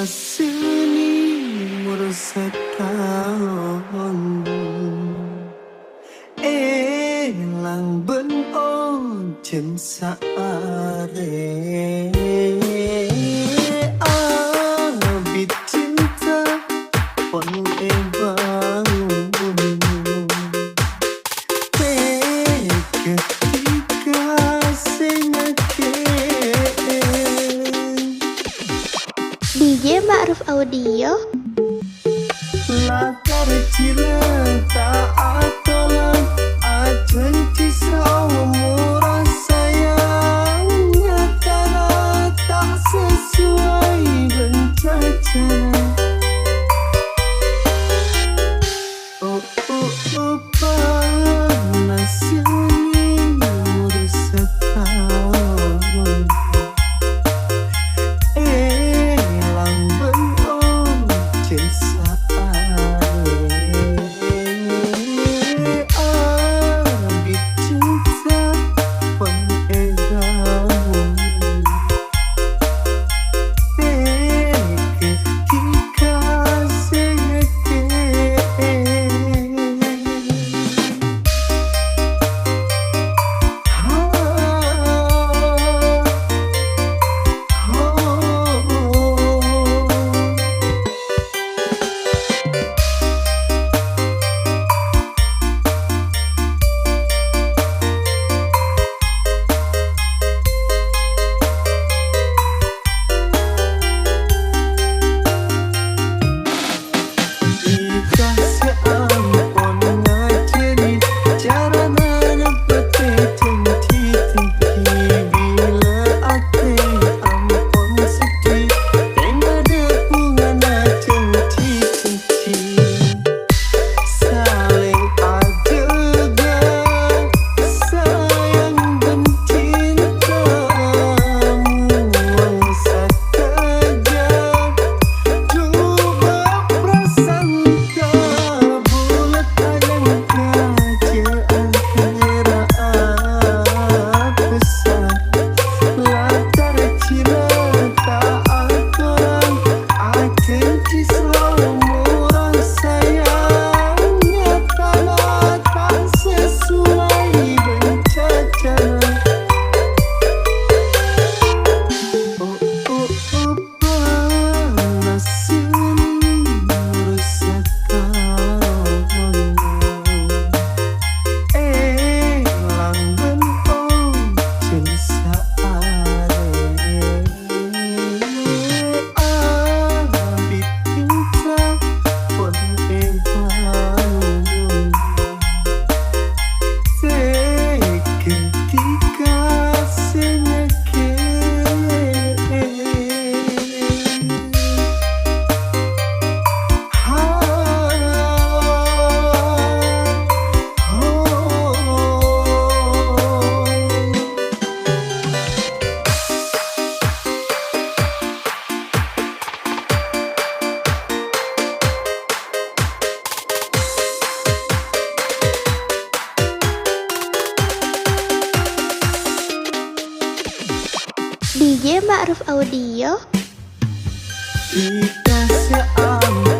seni merasakan elang ben ojen sha.r abit cinta pon ebang ketika senake DJ Ma'ruf Audio. Latar cinta atolang ajen kisah murah sayangnya karena tak sesuai rencana. Panas ini meresahkan elang ben ojen sha.r abit cinta pon ebang ketika senake dikasih ampun ngajari cara nanepeti tinggi bila ate ampun sedih tengah depungan tinggi saling adegan sayang dan cintamu saja coba prasangka bulat ayang kerajaan keraan besar latar cinta aturan akan kisah murah sayangnya karena tak sesuai rencana. Panas ini meresahkan elang ben ojen sha.r abit cinta pon ebang ketika senake DJ Ma'ruf Audio. dikasih ampun